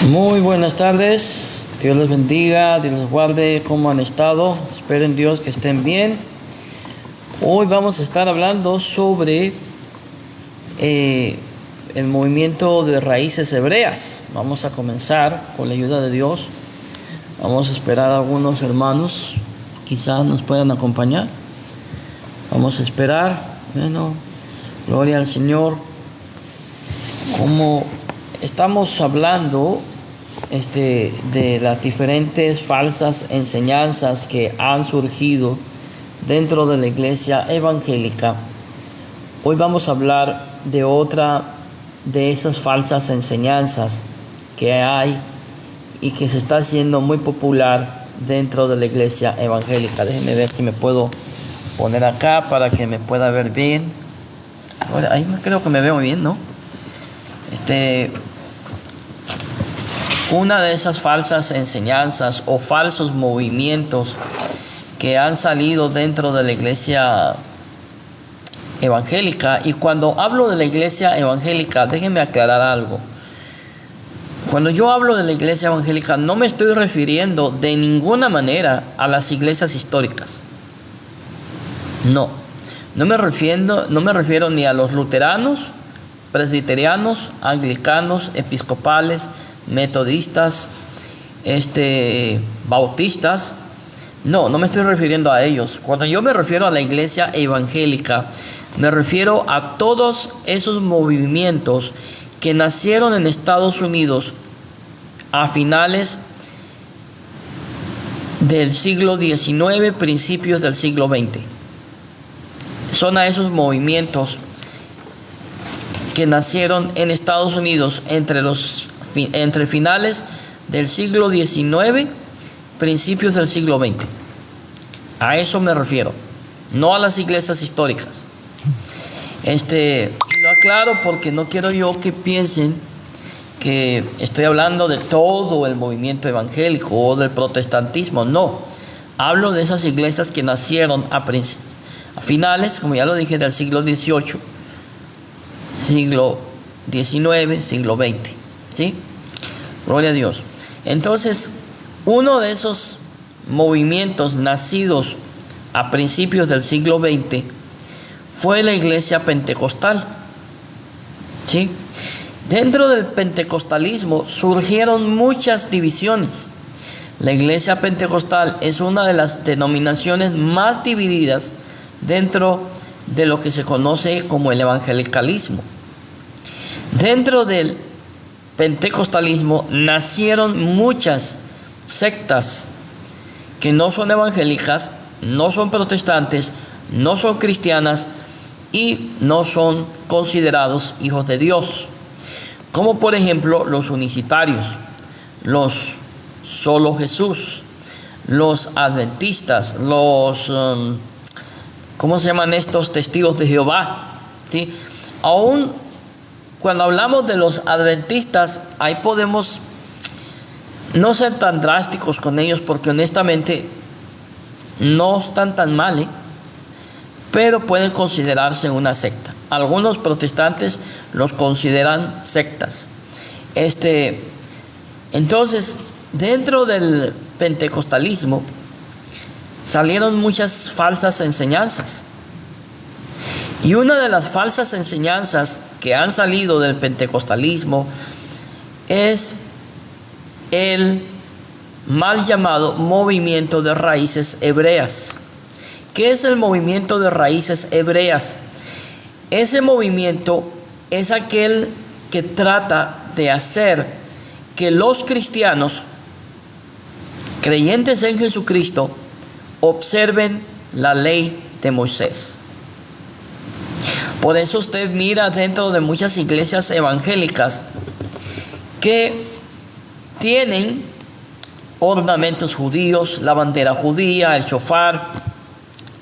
Muy buenas tardes, Dios les bendiga, Dios les guarde. ¿Cómo han estado? Espero en Dios que estén bien. Hoy vamos a estar hablando sobre el movimiento de raíces hebreas. Vamos a comenzar con la ayuda de Dios. Vamos a esperar a algunos hermanos, quizás nos puedan acompañar. Vamos a esperar. Bueno, gloria al Señor. Como estamos hablando de las diferentes falsas enseñanzas que han surgido dentro de la iglesia evangélica, hoy vamos a hablar de otra de esas falsas enseñanzas que hay y que se está haciendo muy popular dentro de la iglesia evangélica. Déjenme ver si me puedo poner acá para que me pueda ver bien. Ahora, ahí creo que me veo bien, ¿no? Una de esas falsas enseñanzas o falsos movimientos que han salido dentro de la iglesia evangélica, y cuando hablo de la iglesia evangélica, déjenme aclarar algo. Cuando yo hablo de la iglesia evangélica, no me estoy refiriendo de ninguna manera a las iglesias históricas. No me refiero ni a los luteranos, presbiterianos, anglicanos, episcopales, metodistas, bautistas. No me estoy refiriendo a ellos. Cuando yo me refiero a la iglesia evangélica, me refiero a todos esos movimientos que nacieron en Estados Unidos a finales del siglo XIX, principios del siglo XX. Son a esos movimientos que nacieron en Estados Unidos entre finales del siglo XIX, principios del siglo XX. A eso me refiero, no a las iglesias históricas. Lo aclaro porque no quiero yo que piensen que estoy hablando de todo el movimiento evangélico o del protestantismo. No, hablo de esas iglesias que nacieron a finales, como ya lo dije, del siglo XVIII, siglo XIX, siglo XX, ¿sí? Gloria a Dios. Entonces, uno de esos movimientos nacidos a principios del siglo XX fue la iglesia pentecostal, ¿sí? Dentro del pentecostalismo surgieron muchas divisiones. La iglesia pentecostal es una de las denominaciones más divididas dentro de lo que se conoce como el evangelicalismo. Dentro del pentecostalismo nacieron muchas sectas que no son evangélicas, no son protestantes, no son cristianas y no son considerados hijos de Dios, como por ejemplo los unicitarios, los solo Jesús, los adventistas, los ¿cómo se llaman estos? Testigos de Jehová, ¿sí? Aún cuando hablamos de los adventistas, ahí podemos no ser tan drásticos con ellos, porque honestamente no están tan mal, pero pueden considerarse una secta. Algunos protestantes los consideran sectas. Entonces, dentro del pentecostalismo salieron muchas falsas enseñanzas. Y una de las falsas enseñanzas que han salido del pentecostalismo es el mal llamado movimiento de raíces hebreas. ¿Qué es el movimiento de raíces hebreas? Ese movimiento es aquel que trata de hacer que los cristianos creyentes en Jesucristo observen la ley de Moisés. Por eso usted mira dentro de muchas iglesias evangélicas que tienen ornamentos judíos, la bandera judía, el shofar,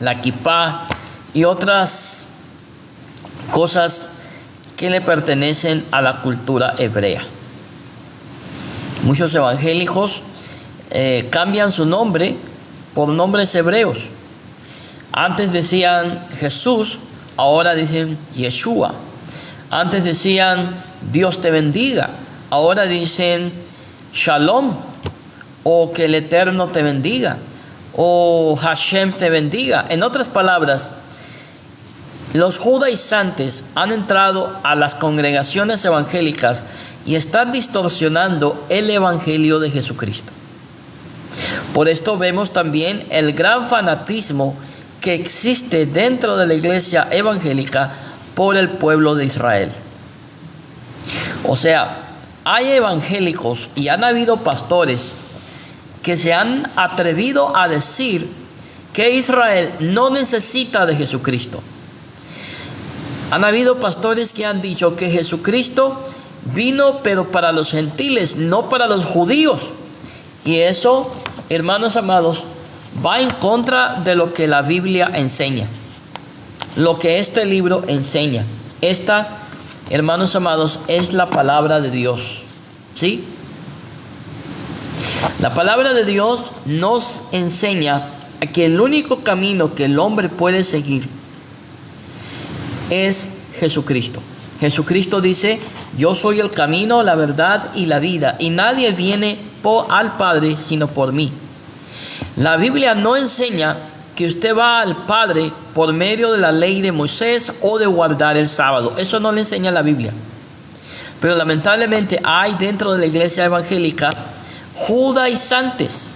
la kipá y otras cosas que le pertenecen a la cultura hebrea. Muchos evangélicos cambian su nombre por nombres hebreos. Antes decían Jesús, ahora dicen Yeshua. Antes decían Dios te bendiga, ahora dicen Shalom, o que el Eterno te bendiga, o Hashem te bendiga. En otras palabras, los judaizantes han entrado a las congregaciones evangélicas y están distorsionando el evangelio de Jesucristo. Por esto vemos también el gran fanatismo que existe dentro de la iglesia evangélica por el pueblo de Israel. O sea, hay evangélicos y han habido pastores que se han atrevido a decir que Israel no necesita de Jesucristo. Han habido pastores que han dicho que Jesucristo vino pero para los gentiles, no para los judíos. Y eso, hermanos amados, va en contra de lo que la Biblia enseña, lo que este libro enseña. Esta, hermanos amados, es la palabra de Dios, ¿sí? La palabra de Dios nos enseña que el único camino que el hombre puede seguir es Jesucristo. Jesucristo dice: yo soy el camino, la verdad y la vida, y nadie viene al Padre sino por mí. La Biblia no enseña que usted va al Padre por medio de la ley de Moisés o de guardar el sábado. Eso no le enseña la Biblia. Pero lamentablemente hay dentro de la iglesia evangélica judaizantes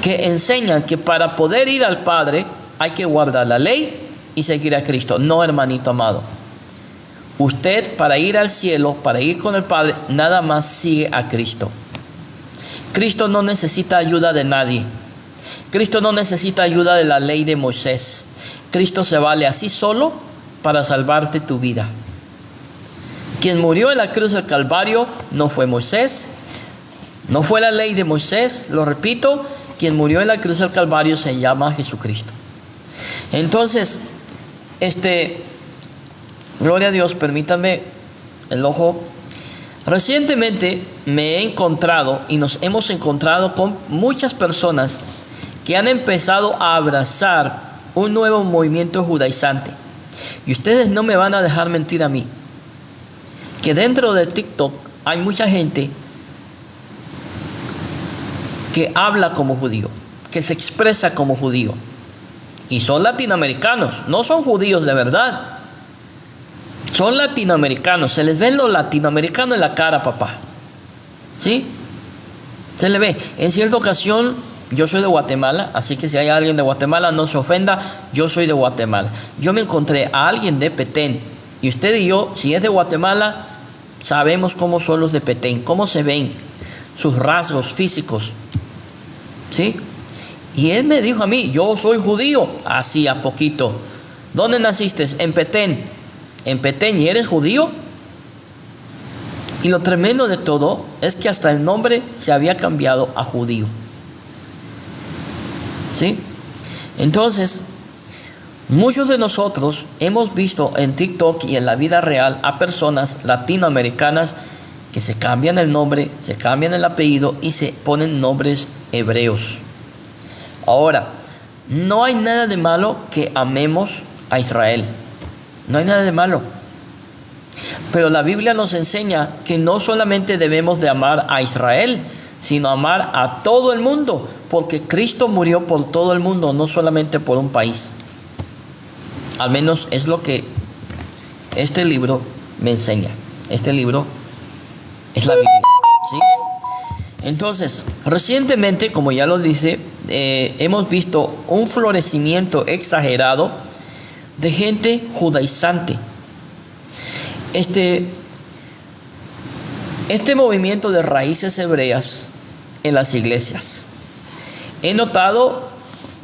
que enseñan que para poder ir al Padre hay que guardar la ley y seguir a Cristo. No, hermanito amado. Usted, para ir al cielo, para ir con el Padre, nada más sigue a Cristo. Cristo no necesita ayuda de nadie. Cristo no necesita ayuda de la ley de Moisés. Cristo se vale así solo para salvarte tu vida. Quien murió en la cruz del Calvario no fue Moisés, no fue la ley de Moisés, lo repito, quien murió en la cruz del Calvario se llama Jesucristo. Entonces, gloria a Dios, permítanme el ojo. Recientemente me he encontrado y nos hemos encontrado con muchas personas que han empezado a abrazar un nuevo movimiento judaizante. Y ustedes no me van a dejar mentir a mí, que dentro de TikTok hay mucha gente que habla como judío, que se expresa como judío. Y son latinoamericanos, no son judíos de verdad. Son latinoamericanos, se les ve lo latinoamericano en la cara, papá. ¿Sí? Se le ve. En cierta ocasión, yo soy de Guatemala, así que si hay alguien de Guatemala, no se ofenda, yo soy de Guatemala. Yo me encontré a alguien de Petén, y usted y yo, si es de Guatemala, sabemos cómo son los de Petén, cómo se ven, sus rasgos físicos. ¿Sí? Y él me dijo a mí: yo soy judío. Así a poquito. ¿Dónde naciste? En Petén. En Petén, ¿y eres judío? Y lo tremendo de todo es que hasta el nombre se había cambiado a judío. ¿Sí? Entonces, muchos de nosotros hemos visto en TikTok y en la vida real a personas latinoamericanas que se cambian el nombre, se cambian el apellido y se ponen nombres hebreos. Ahora, no hay nada de malo que amemos a Israel. No hay nada de malo. Pero la Biblia nos enseña que no solamente debemos de amar a Israel, sino amar a todo el mundo, porque Cristo murió por todo el mundo, no solamente por un país. Al menos es lo que este libro me enseña. Este libro es la Biblia, ¿sí? Entonces, recientemente, como ya lo dice, hemos visto un florecimiento exagerado de gente judaizante. Este movimiento de raíces hebreas en las iglesias. He notado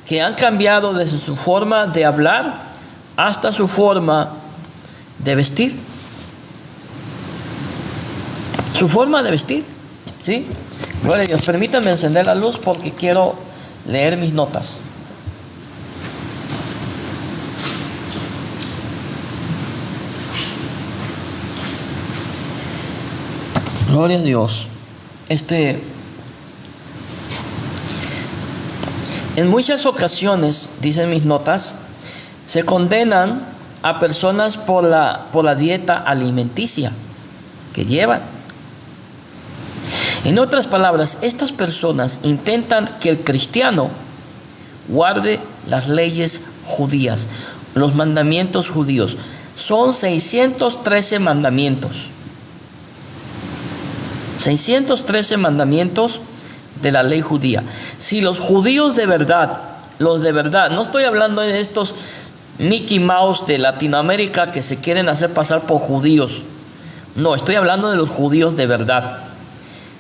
que han cambiado desde su forma de hablar hasta su forma de vestir. Su forma de vestir, ¿sí? Gloria a Dios. Permítanme encender la luz porque quiero leer mis notas. Gloria a Dios. En muchas ocasiones, dicen mis notas, se condenan a personas por la dieta alimenticia que llevan. En otras palabras, estas personas intentan que el cristiano guarde las leyes judías, los mandamientos judíos. Son 613 mandamientos. 613 mandamientos de la ley judía. Si los judíos de verdad, los de verdad, no estoy hablando de estos Mickey Mouse de Latinoamérica que se quieren hacer pasar por judíos. No, estoy hablando de los judíos de verdad.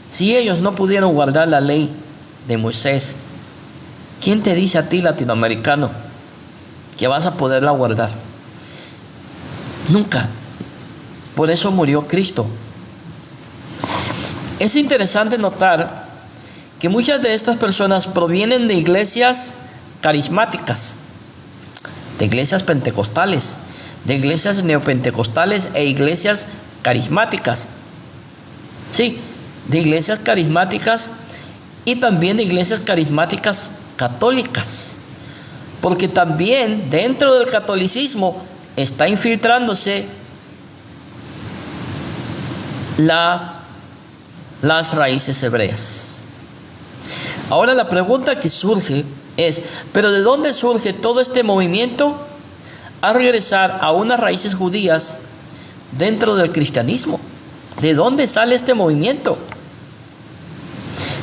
Si ellos no pudieron guardar la ley de Moisés, ¿quién te dice a ti, latinoamericano, que vas a poderla guardar? Nunca. Por eso murió Cristo. Es interesante notar que muchas de estas personas provienen de iglesias carismáticas, de iglesias pentecostales, de iglesias neopentecostales e iglesias carismáticas. Sí, de iglesias carismáticas y también de iglesias carismáticas católicas. Porque también dentro del catolicismo está infiltrándose las raíces hebreas. Ahora la pregunta que surge es, ¿pero de dónde surge todo este movimiento a regresar a unas raíces judías dentro del cristianismo? ¿De dónde sale este movimiento?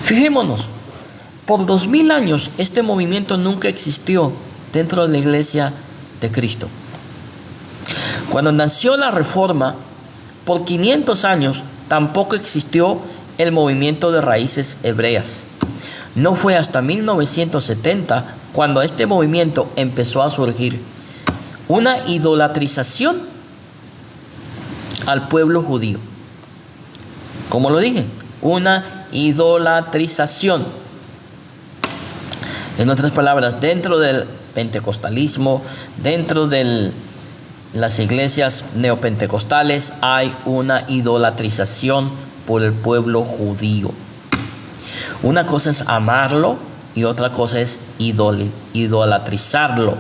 Fijémonos, por 2000 años este movimiento nunca existió dentro de la iglesia de Cristo. Cuando nació la Reforma, por 500 años tampoco existió el movimiento de raíces hebreas. No fue hasta 1970 cuando este movimiento empezó a surgir. Una idolatrización al pueblo judío. Como lo dije, una idolatrización. En otras palabras, dentro del pentecostalismo, dentro de las iglesias neopentecostales, hay una idolatrización por el pueblo judío. Una cosa es amarlo y otra cosa es idolatrizarlo.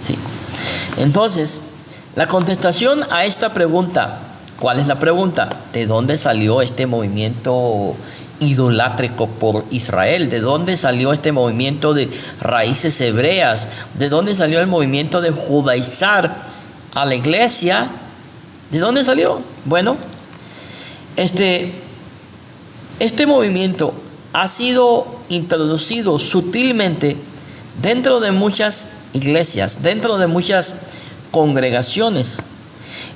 Sí. Entonces, la contestación a esta pregunta, ¿cuál es la pregunta? ¿De dónde salió este movimiento idolátrico por Israel? ¿De dónde salió este movimiento de raíces hebreas? ¿De dónde salió el movimiento de judaizar a la iglesia? ¿De dónde salió? Bueno, este movimiento ha sido introducido sutilmente dentro de muchas iglesias, dentro de muchas congregaciones.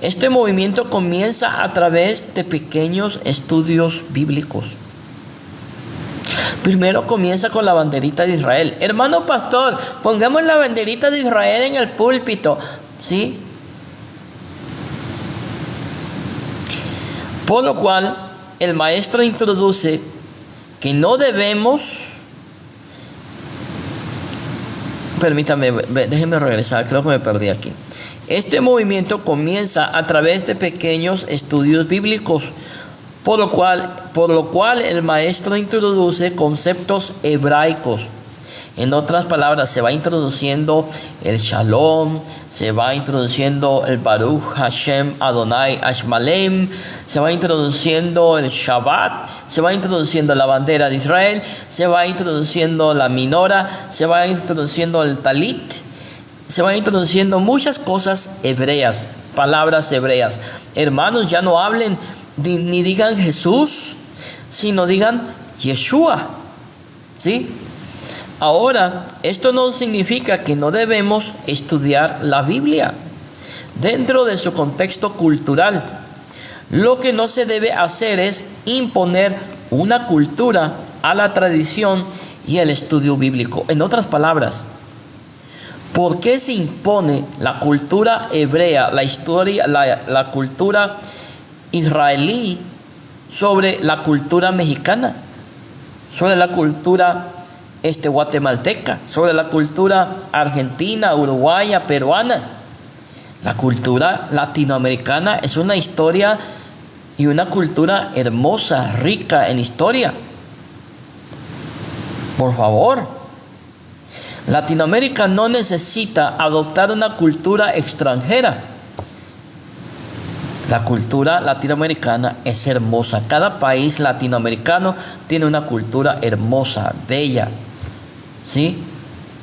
Este movimiento comienza a través de pequeños estudios bíblicos. Primero comienza con la banderita de Israel. Hermano pastor, pongamos la banderita de Israel en el púlpito, ¿sí? Por lo cual, el maestro introduce que no debemos... Permítame, déjenme regresar, creo que me perdí aquí. Este movimiento comienza a través de pequeños estudios bíblicos, por lo cual el maestro introduce conceptos hebraicos. En otras palabras, se va introduciendo el Shalom, se va introduciendo el Baruch Hashem Adonai Ashmalem, se va introduciendo el Shabbat, se va introduciendo la bandera de Israel, se va introduciendo la minora, se va introduciendo el talit, se va introduciendo muchas cosas hebreas, palabras hebreas. Hermanos, ya no hablen ni digan Jesús, sino digan Yeshua, ¿sí? Ahora, esto no significa que no debemos estudiar la Biblia dentro de su contexto cultural. Lo que no se debe hacer es imponer una cultura a la tradición y el estudio bíblico. En otras palabras, ¿por qué se impone la cultura hebrea, la historia, la cultura israelí sobre la cultura mexicana, sobre la cultura guatemalteca, sobre la cultura argentina, uruguaya, peruana? La cultura latinoamericana es una historia y una cultura hermosa, rica en historia. Por favor, Latinoamérica no necesita adoptar una cultura extranjera. La cultura latinoamericana es hermosa. Cada país latinoamericano tiene una cultura hermosa, bella. ¿Sí?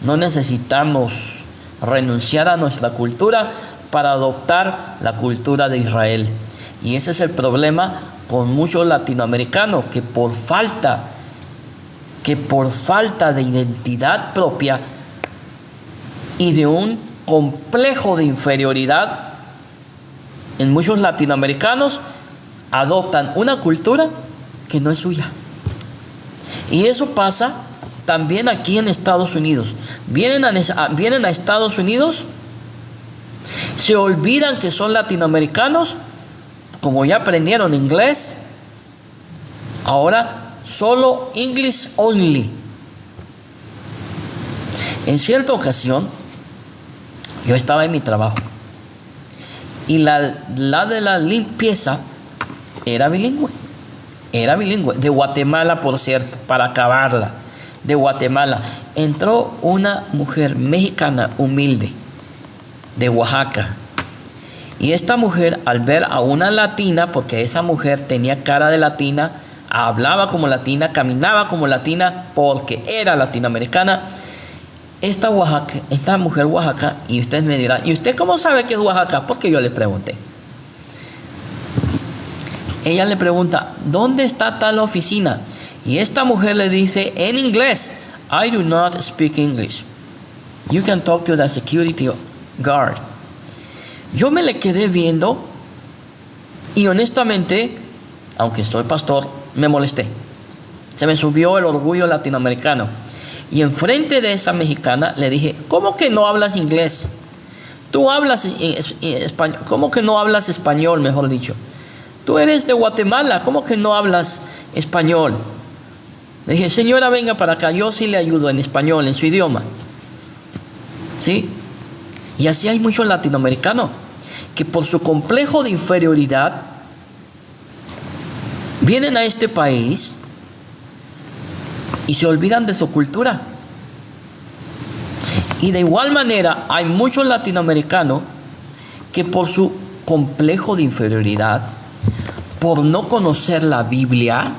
No necesitamos renunciar a nuestra cultura para adoptar la cultura de Israel. Y ese es el problema con muchos latinoamericanos que por falta de identidad propia y de un complejo de inferioridad, en muchos latinoamericanos adoptan una cultura que no es suya. Y eso pasa también aquí en Estados Unidos. Vienen a Estados Unidos, se olvidan que son latinoamericanos, como ya aprendieron inglés, ahora solo English only. En cierta ocasión, yo estaba en mi trabajo y la de la limpieza era bilingüe, de Guatemala, por cierto, para acabarla, de Guatemala. Entró una mujer mexicana humilde, de Oaxaca, y esta mujer, al ver a una latina, porque esa mujer tenía cara de latina, hablaba como latina, caminaba como latina, porque era latinoamericana, esta mujer Oaxaca, y ustedes me dirán, ¿y usted cómo sabe que es Oaxaca? Porque yo le pregunté. Ella le pregunta, ¿dónde está tal oficina? Y esta mujer le dice en inglés, I do not speak English. You can talk to the security guard. Yo me le quedé viendo y honestamente, aunque soy pastor, me molesté. Se me subió el orgullo latinoamericano. Y enfrente de esa mexicana le dije, ¿cómo que no hablas inglés? Tú hablas español. ¿Cómo que no hablas español, mejor dicho? Tú eres de Guatemala, ¿cómo que no hablas español? Le dije, señora, venga para acá, yo sí le ayudo en español, en su idioma. ¿Sí? Y así hay muchos latinoamericanos que por su complejo de inferioridad vienen a este país y se olvidan de su cultura. Y de igual manera hay muchos latinoamericanos que por su complejo de inferioridad, por no conocer la Biblia,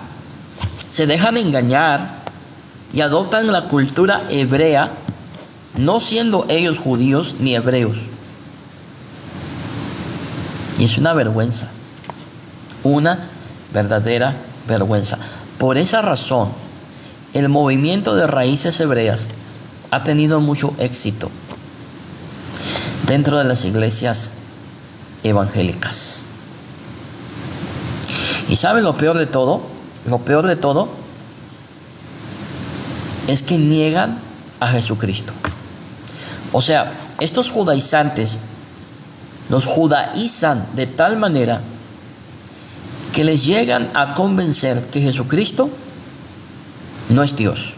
se dejan engañar y adoptan la cultura hebrea, no siendo ellos judíos ni hebreos. Y es una vergüenza, una verdadera vergüenza. Por esa razón, el movimiento de raíces hebreas ha tenido mucho éxito dentro de las iglesias evangélicas. ¿Y saben lo peor de todo? Lo peor de todo es que niegan a Jesucristo. O sea, estos judaizantes los judaizan de tal manera que les llegan a convencer que Jesucristo no es Dios.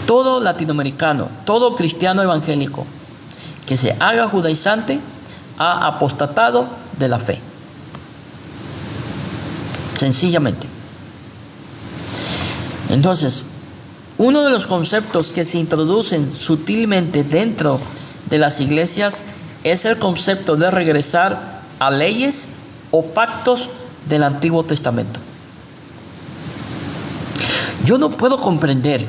Todo latinoamericano, todo cristiano evangélico que se haga judaizante ha apostatado de la fe. Sencillamente. Entonces, uno de los conceptos que se introducen sutilmente dentro de las iglesias es el concepto de regresar a leyes o pactos del Antiguo Testamento. Yo no puedo comprender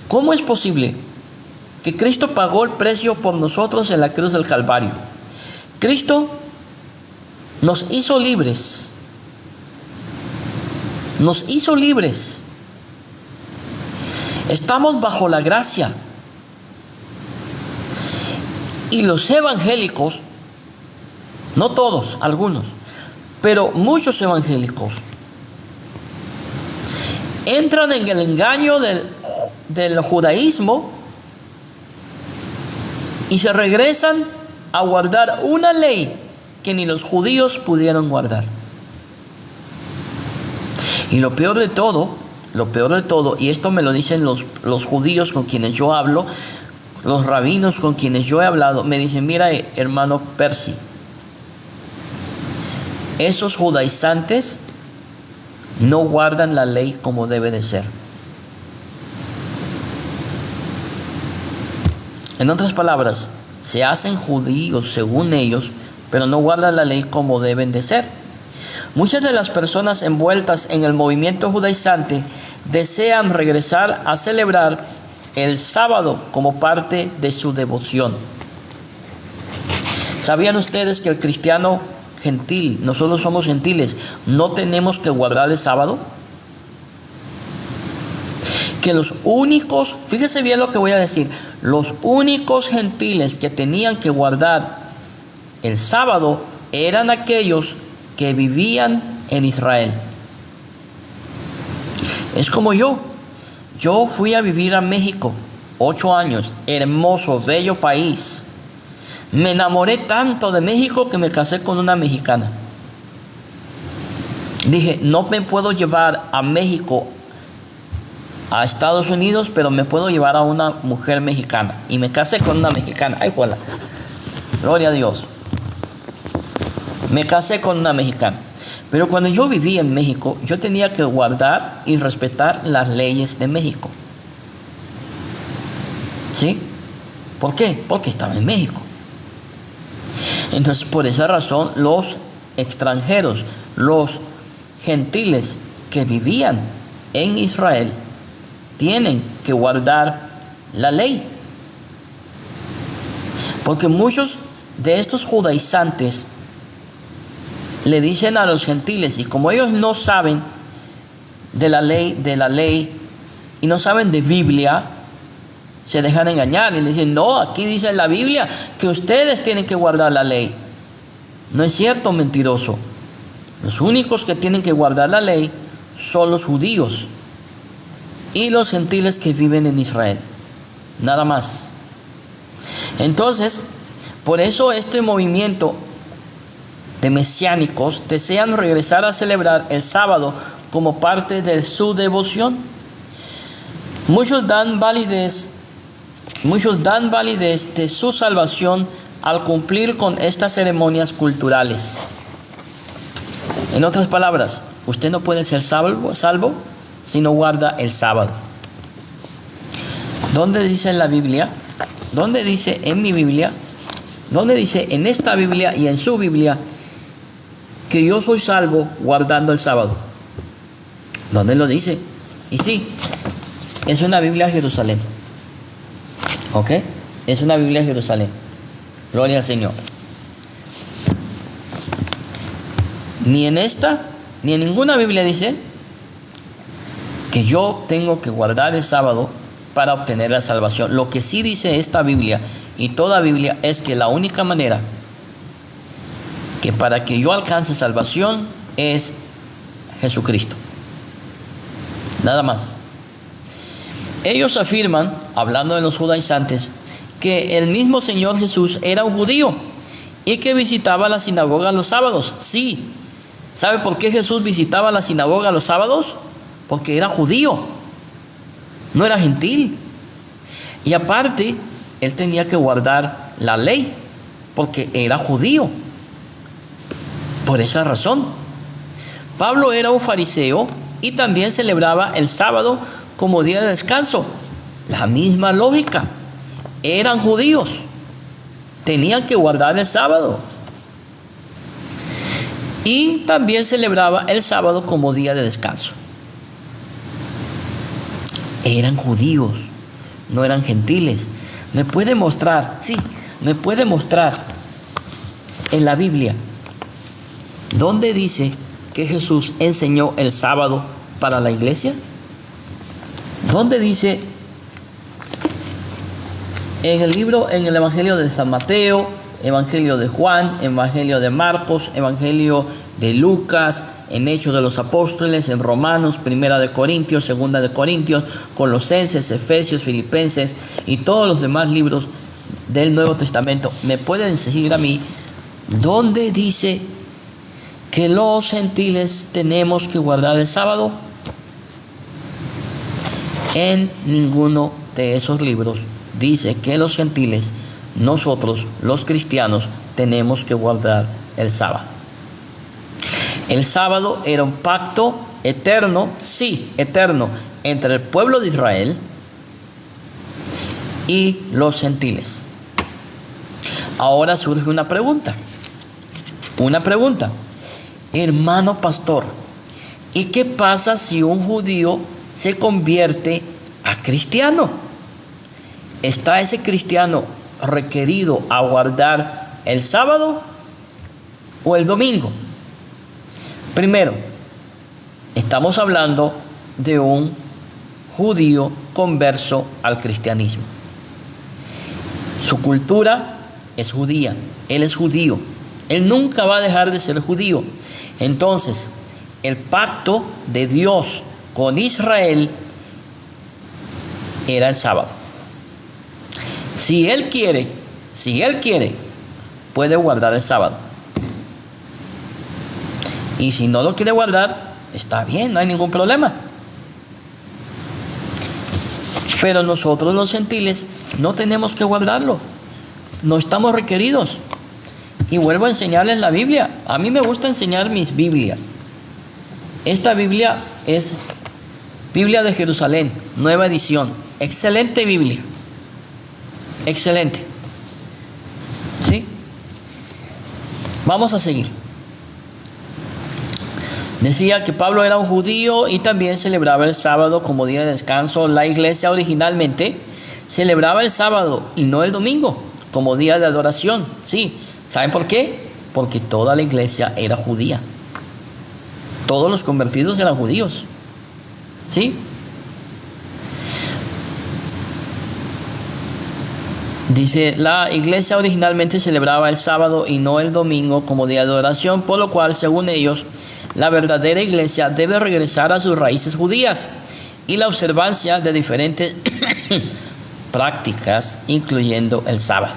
cómo es posible que Cristo pagó el precio por nosotros en la cruz del Calvario. Cristo nos hizo libres. Nos hizo libres. Estamos bajo la gracia. Y los evangélicos, no todos, algunos, pero muchos evangélicos, entran en el engaño del judaísmo y se regresan a guardar una ley que ni los judíos pudieron guardar. Y lo peor de todo, y esto me lo dicen los judíos con quienes yo hablo, los rabinos con quienes yo he hablado, me dicen, mira, hermano Percy, esos judaizantes no guardan la ley como debe de ser. En otras palabras, se hacen judíos según ellos, pero no guardan la ley como deben de ser. Muchas de las personas envueltas en el movimiento judaizante desean regresar a celebrar el sábado como parte de su devoción. ¿Sabían ustedes que el cristiano gentil, nosotros somos gentiles, no tenemos que guardar el sábado? Que los únicos, fíjese bien lo que voy a decir, los únicos gentiles que tenían que guardar el sábado eran aquellos que vivían en Israel. Es como yo fui a vivir a México 8 años, hermoso, bello país. Me enamoré tanto de México que me casé con una mexicana. Dije, no me puedo llevar a México a Estados Unidos, pero me puedo llevar a una mujer mexicana. Y me casé con una mexicana. ¡Ay, juela! Gloria a Dios. Me casé con una mexicana. Pero cuando yo vivía en México, yo tenía que guardar y respetar las leyes de México. ¿Sí? ¿Por qué? Porque estaba en México. Entonces, por esa razón, los extranjeros, los gentiles que vivían en Israel, tienen que guardar la ley. Porque muchos de estos judaizantes le dicen a los gentiles, y como ellos no saben de la ley y no saben de Biblia, se dejan engañar y le dicen, no, aquí dice en la Biblia que ustedes tienen que guardar la ley. No es cierto, mentiroso. Los únicos que tienen que guardar la ley son los judíos y los gentiles que viven en Israel. Nada más. Entonces, por eso este movimiento de mesiánicos desean regresar a celebrar el sábado como parte de su devoción. Muchos dan validez de su salvación al cumplir con estas ceremonias culturales. En otras palabras, usted no puede ser salvo si no guarda el sábado. ¿Dónde dice en la Biblia? ¿Dónde dice en mi Biblia? ¿Dónde dice en esta Biblia y en su Biblia que yo soy salvo guardando el sábado? ¿Dónde lo dice? Y sí, es una Biblia de Jerusalén. ¿Ok? Es una Biblia de Jerusalén. Gloria al Señor. Ni en esta, ni en ninguna Biblia dice que yo tengo que guardar el sábado para obtener la salvación. Lo que sí dice esta Biblia y toda Biblia es que la única manera que para que yo alcance salvación es Jesucristo. Nada más. Ellos afirman, hablando de los judaizantes, que el mismo Señor Jesús era un judío y que visitaba la sinagoga los sábados. Sí. ¿Sabe por qué Jesús visitaba la sinagoga los sábados? Porque era judío, no era gentil. Y aparte, él tenía que guardar la ley, porque era judío. Por esa razón. Pablo era un fariseo y también celebraba el sábado como día de descanso. La misma lógica. Eran judíos. Tenían que guardar el sábado. Y también celebraba el sábado como día de descanso. Eran judíos, no eran gentiles. ¿Me puede mostrar? Sí, me puede mostrar en la Biblia dónde dice que Jesús enseñó el sábado para la iglesia. ¿Dónde dice? En el Evangelio de San Mateo, Evangelio de Juan, Evangelio de Marcos, Evangelio de Lucas, en Hechos de los Apóstoles, en Romanos, Primera de Corintios, Segunda de Corintios, Colosenses, Efesios, Filipenses y todos los demás libros del Nuevo Testamento. ¿Me pueden decir a mí dónde dice que los gentiles tenemos que guardar el sábado? En ninguno de esos libros dice que los gentiles, nosotros los cristianos, tenemos que guardar el sábado. El sábado era un pacto eterno, sí, eterno, entre el pueblo de Israel y los gentiles. Ahora surge una pregunta. Hermano pastor, ¿y qué pasa si un judío se convierte a cristiano? ¿Está ese cristiano requerido a guardar el sábado o el domingo? Primero, estamos hablando de un judío converso al cristianismo. Su cultura es judía, él es judío, él nunca va a dejar de ser judío. Entonces, el pacto de Dios con Israel era el sábado. Si él quiere, puede guardar el sábado. Y si no lo quiere guardar, está bien, no hay ningún problema. Pero nosotros los gentiles no tenemos que guardarlo. No estamos requeridos. Y vuelvo a enseñarles la Biblia. A mí me gusta enseñar mis Biblias. Esta Biblia es Biblia de Jerusalén, nueva edición. Excelente Biblia. Excelente. ¿Sí? Vamos a seguir. Decía que Pablo era un judío y también celebraba el sábado como día de descanso. La iglesia originalmente celebraba el sábado y no el domingo como día de adoración. Sí, ¿saben por qué? Porque toda la iglesia era judía. Todos los convertidos eran judíos. ¿Sí? Dice, la iglesia originalmente celebraba el sábado y no el domingo como día de adoración, por lo cual, según ellos, la verdadera iglesia debe regresar a sus raíces judías y la observancia de diferentes prácticas, incluyendo el sábado.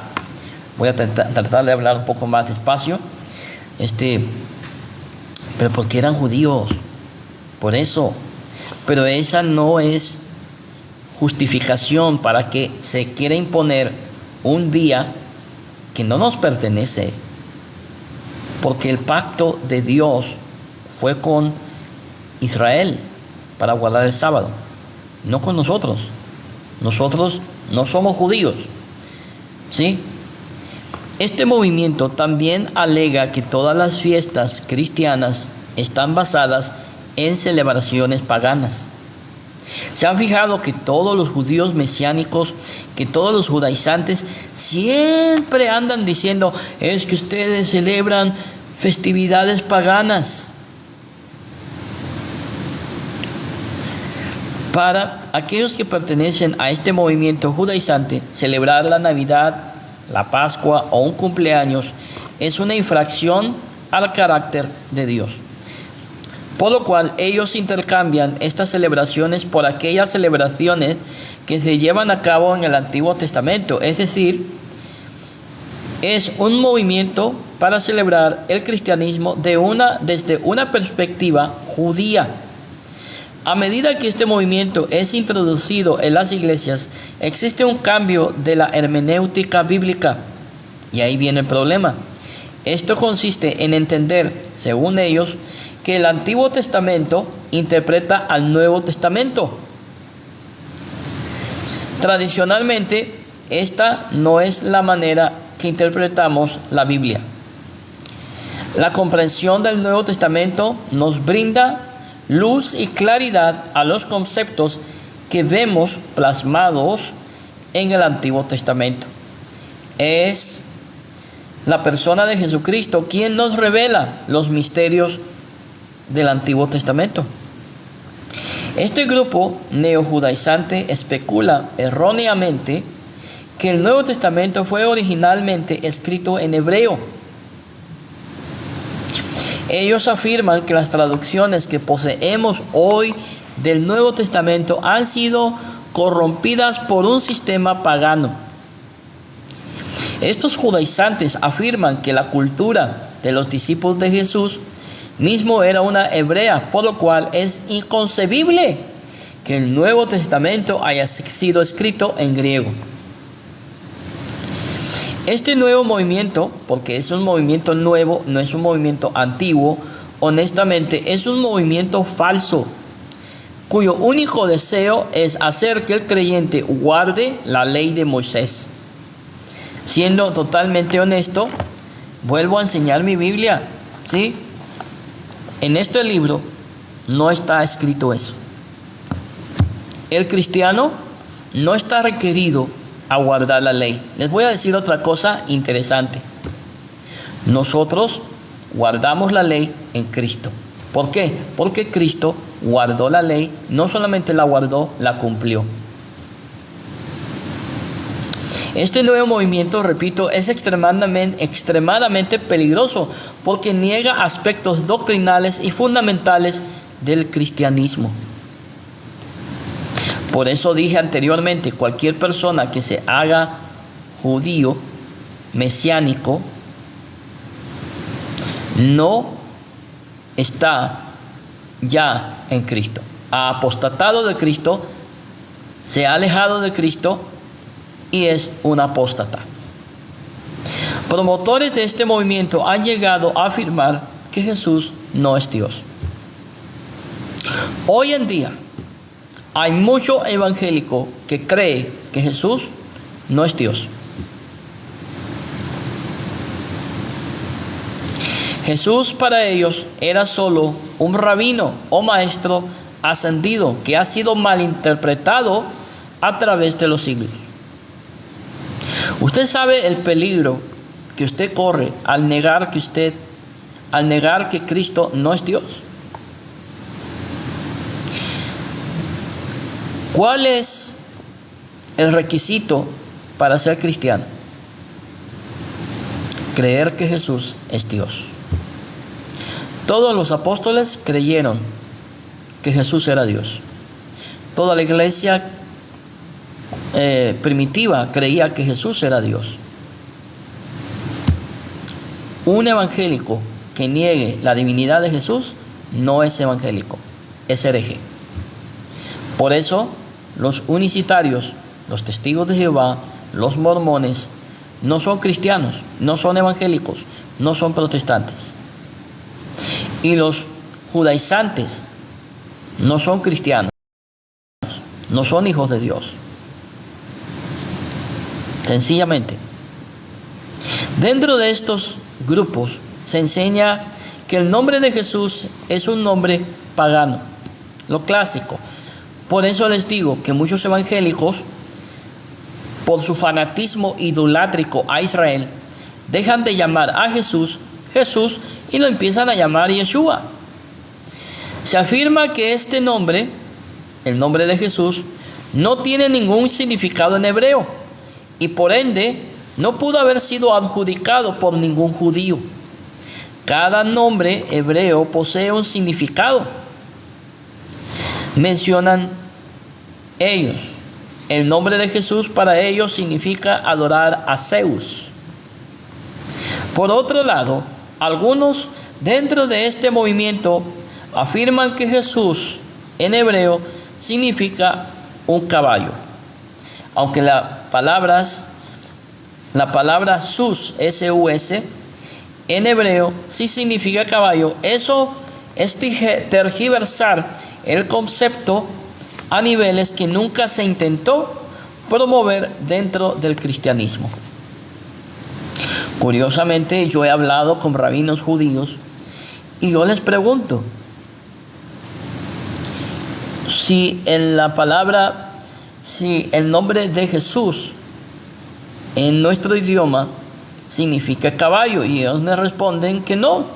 Voy a tratar de hablar un poco más despacio. Pero porque eran judíos, por eso. Pero esa no es justificación para que se quiera imponer un día que no nos pertenece, porque el pacto de Dios fue con Israel para guardar el sábado, no con nosotros. Nosotros no somos judíos, ¿sí? Este movimiento también alega que todas las fiestas cristianas están basadas en celebraciones paganas. ¿Se han fijado que todos los judíos mesiánicos, que todos los judaizantes siempre andan diciendo, es que ustedes celebran festividades paganas? Para aquellos que pertenecen a este movimiento judaizante, celebrar la Navidad, la Pascua o un cumpleaños es una infracción al carácter de Dios. Por lo cual ellos intercambian estas celebraciones por aquellas celebraciones que se llevan a cabo en el Antiguo Testamento. Es decir, es un movimiento para celebrar el cristianismo desde una perspectiva judía. A medida que este movimiento es introducido en las iglesias, existe un cambio de la hermenéutica bíblica. Y ahí viene el problema. Esto consiste en entender, según ellos, que el Antiguo Testamento interpreta al Nuevo Testamento. Tradicionalmente, esta no es la manera que interpretamos la Biblia. La comprensión del Nuevo Testamento nos brinda luz y claridad a los conceptos que vemos plasmados en el Antiguo Testamento. Es la persona de Jesucristo quien nos revela los misterios del Antiguo Testamento. Este grupo neojudaizante especula erróneamente que el Nuevo Testamento fue originalmente escrito en hebreo. Ellos afirman que las traducciones que poseemos hoy del Nuevo Testamento han sido corrompidas por un sistema pagano. Estos judaizantes afirman que la cultura de los discípulos de Jesús mismo era una hebrea, por lo cual es inconcebible que el Nuevo Testamento haya sido escrito en griego. Este nuevo movimiento, porque es un movimiento nuevo, no es un movimiento antiguo, honestamente es un movimiento falso, cuyo único deseo es hacer que el creyente guarde la ley de Moisés. Siendo totalmente honesto, vuelvo a enseñar mi Biblia, ¿sí? En este libro no está escrito eso. El cristiano no está requerido a guardar la ley. Les voy a decir otra cosa interesante. Nosotros guardamos la ley en Cristo. ¿Por qué? Porque Cristo guardó la ley, no solamente la guardó, la cumplió. Este nuevo movimiento, repito, es extremadamente peligroso porque niega aspectos doctrinales y fundamentales del cristianismo. Por eso dije anteriormente, cualquier persona que se haga judío, mesiánico, no está ya en Cristo. Ha apostatado de Cristo, se ha alejado de Cristo y es un apóstata. Promotores de este movimiento han llegado a afirmar que Jesús no es Dios. Hoy en día hay mucho evangélico que cree que Jesús no es Dios. Jesús para ellos era solo un rabino o maestro ascendido que ha sido malinterpretado a través de los siglos. Usted sabe el peligro que usted corre al negar que Cristo no es Dios. ¿Cuál es el requisito para ser cristiano? Creer que Jesús es Dios. Todos los apóstoles creyeron que Jesús era Dios. Toda la iglesia primitiva creía que Jesús era Dios. Un evangélico que niegue la divinidad de Jesús no es evangélico, es hereje. Por eso, los unicitarios, los testigos de Jehová, los mormones, no son cristianos, no son evangélicos, no son protestantes. Y los judaizantes no son cristianos, no son hijos de Dios. Sencillamente. Dentro de estos grupos se enseña que el nombre de Jesús es un nombre pagano, lo clásico. Por eso les digo que muchos evangélicos, por su fanatismo idolátrico a Israel, dejan de llamar a Jesús Jesús y lo empiezan a llamar Yeshua. Se afirma que este nombre, el nombre de Jesús, no tiene ningún significado en hebreo y por ende no pudo haber sido adjudicado por ningún judío. Cada nombre hebreo posee un significado. Mencionan ellos. El nombre de Jesús para ellos significa adorar a Zeus. Por otro lado, algunos dentro de este movimiento afirman que Jesús en hebreo significa un caballo. Aunque la palabra sus, S-U-S, en hebreo sí significa caballo. Eso es tergiversar el concepto a niveles que nunca se intentó promover dentro del cristianismo. Curiosamente, yo he hablado con rabinos judíos y yo les pregunto si el nombre de Jesús en nuestro idioma significa caballo, y ellos me responden que no.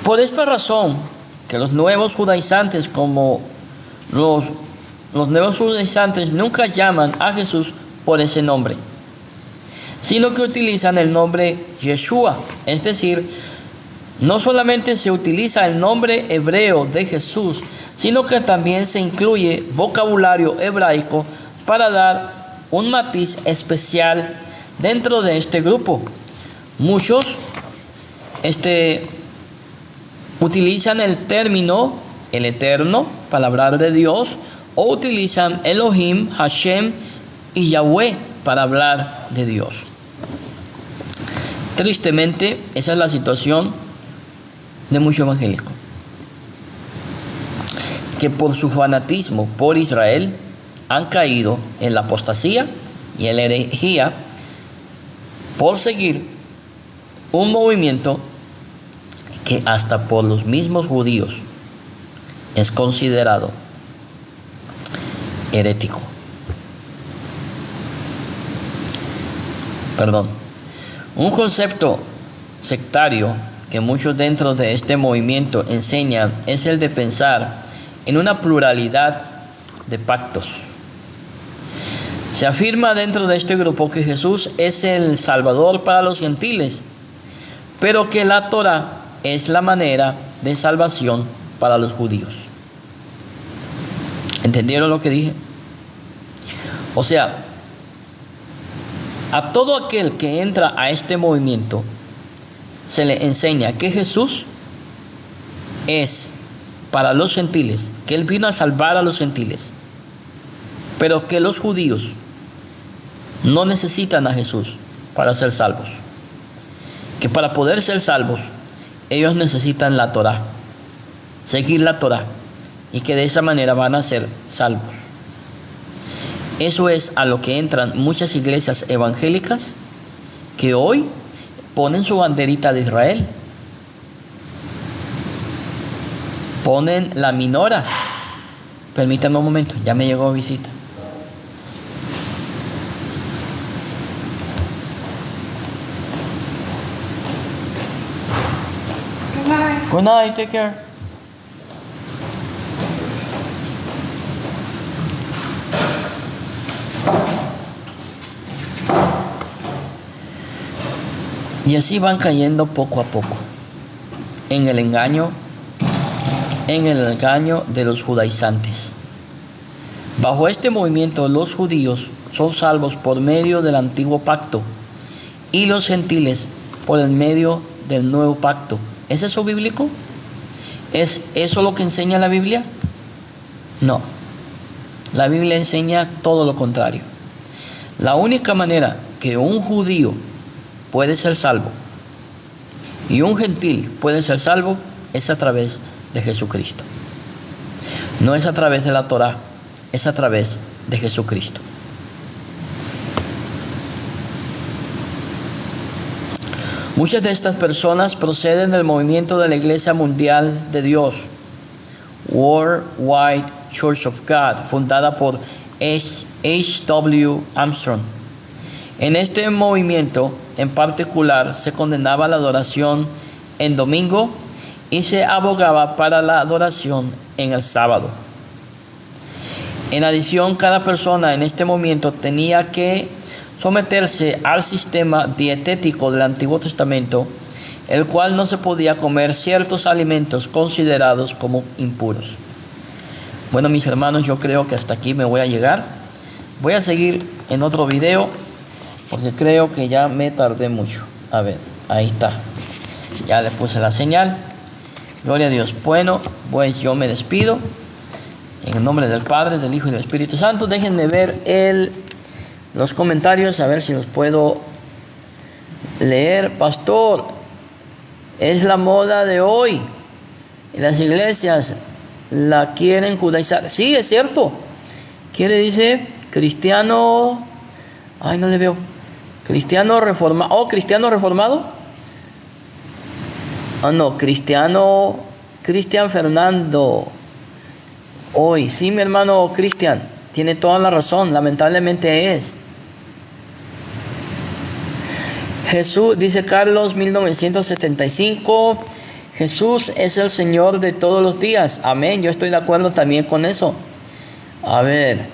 Por esta razón, que los nuevos judaizantes, como los nuevos judaizantes nunca llaman a Jesús por ese nombre, sino que utilizan el nombre Yeshua. Es decir, no solamente se utiliza el nombre hebreo de Jesús, sino que también se incluye vocabulario hebraico para dar un matiz especial dentro de este grupo. Muchos utilizan el término el Eterno para hablar de Dios, o utilizan Elohim, Hashem y Yahweh para hablar de Dios. Tristemente, esa es la situación de muchos evangélicos, que por su fanatismo por Israel han caído en la apostasía y la herejía por seguir un movimiento que hasta por los mismos judíos es considerado herético. Un concepto sectario que muchos dentro de este movimiento enseñan es el de pensar en una pluralidad de pactos. Se afirma dentro de este grupo que Jesús es el Salvador para los gentiles, pero que la Torá es la manera de salvación para los judíos. ¿Entendieron lo que dije? O sea, a todo aquel que entra a este movimiento se le enseña que Jesús es para los gentiles, que Él vino a salvar a los gentiles, pero que los judíos no necesitan a Jesús para ser salvos, que para poder ser salvos ellos necesitan la Torá, seguir la Torá, y que de esa manera van a ser salvos. Eso es a lo que entran muchas iglesias evangélicas que hoy ponen su banderita de Israel, ponen la minora. Permítanme un momento, ya me llegó visita. Good night, take care. Y así van cayendo poco a poco en el engaño de los judaizantes. Bajo este movimiento, los judíos son salvos por medio del antiguo pacto y los gentiles por el medio del nuevo pacto. ¿Es eso bíblico? ¿Es eso lo que enseña la Biblia? No. La Biblia enseña todo lo contrario. La única manera que un judío puede ser salvo y un gentil puede ser salvo es a través de Jesucristo. No es a través de la Torá, es a través de Jesucristo. Muchas de estas personas proceden del movimiento de la Iglesia Mundial de Dios, Worldwide Church of God, fundada por H.W. Armstrong. En este movimiento en particular se condenaba la adoración en domingo y se abogaba para la adoración en el sábado. En adición, cada persona en este movimiento tenía que someterse al sistema dietético del Antiguo Testamento, el cual no se podía comer ciertos alimentos considerados como impuros. Bueno, mis hermanos, yo creo que hasta aquí me voy a llegar. Voy a seguir en otro video porque creo que ya me tardé mucho. A ver, ahí está. Ya le puse la señal. Gloria a Dios. Bueno, pues yo me despido. En el nombre del Padre, del Hijo y del Espíritu Santo. Déjenme ver los comentarios, a ver si los puedo leer. Pastor, es la moda de hoy. Las iglesias la quieren judaizar. Sí, es cierto. ¿Qué le dice? Cristiano. Ay, no le veo. Cristiano reformado. Oh, cristiano reformado. Ah, no, Cristian Fernando. Hoy, sí, mi hermano Cristian, tiene toda la razón, lamentablemente es. Jesús, dice Carlos 1975, Jesús es el Señor de todos los días. Amén, yo estoy de acuerdo también con eso. A ver.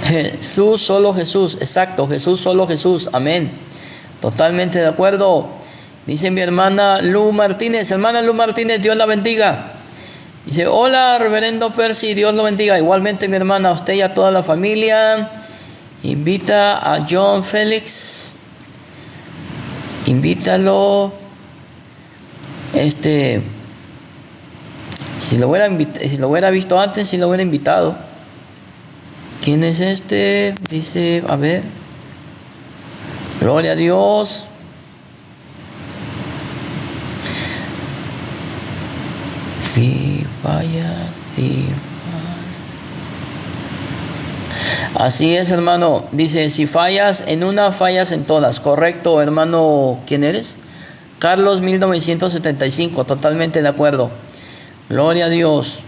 Jesús, solo Jesús, exacto, Jesús, solo Jesús, amén. Totalmente de acuerdo. Dice mi hermana Lu Martínez. Hermana Lu Martínez, Dios la bendiga. Dice, hola, reverendo Percy, Dios lo bendiga. Igualmente mi hermana, a usted y a toda la familia. Invita a John Félix. Invítalo. Si lo hubiera visto antes, si lo hubiera invitado. ¿Quién es este? Dice, a ver. Gloria a Dios. Sí, vaya, sí. Así es, hermano. Dice, si fallas en una, fallas en todas. Correcto, hermano. ¿Quién eres? Carlos 1975. Totalmente de acuerdo. Gloria a Dios.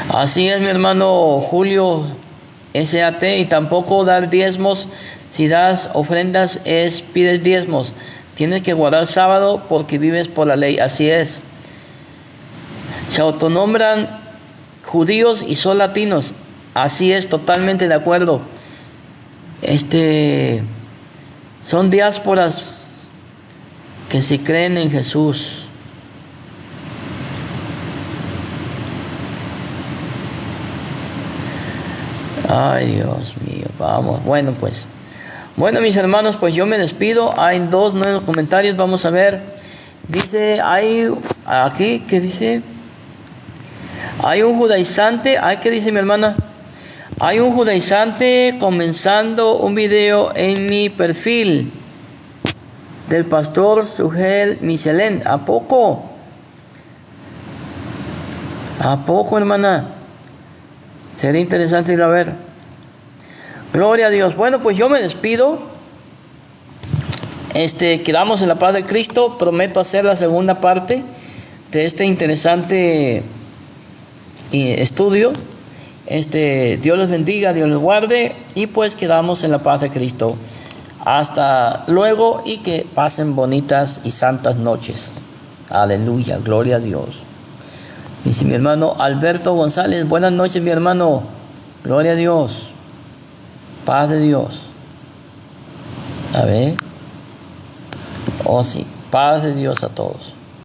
Así es, mi hermano Julio SAT. Y tampoco dar diezmos. Si das ofrendas pides diezmos. Tienes que guardar sábado porque vives por la ley. Así es. Se autonombran judíos y son latinos. Así es, totalmente de acuerdo. Son diásporas que se creen en Jesús. Ay, Dios mío, vamos. Bueno, pues. Bueno, mis hermanos, pues yo me despido. Hay 2 nuevos comentarios, vamos a ver. Dice, hay aquí, ¿qué dice? Hay un judaizante, ¿qué dice mi hermana? Hay un judaizante comenzando un video en mi perfil del pastor Sugel Michelén. ¿A poco? ¿A poco, hermana? Sería interesante ir a ver. Gloria a Dios. Bueno, pues yo me despido. Quedamos en la paz de Cristo. Prometo hacer la segunda parte de este interesante estudio. Dios les bendiga, Dios les guarde, y pues quedamos en la paz de Cristo. Hasta luego y que pasen bonitas y santas noches. Aleluya, gloria a Dios. Dice mi hermano Alberto González, buenas noches, mi hermano. Gloria a Dios. Paz de Dios. A ver. Oh sí, paz de Dios a todos.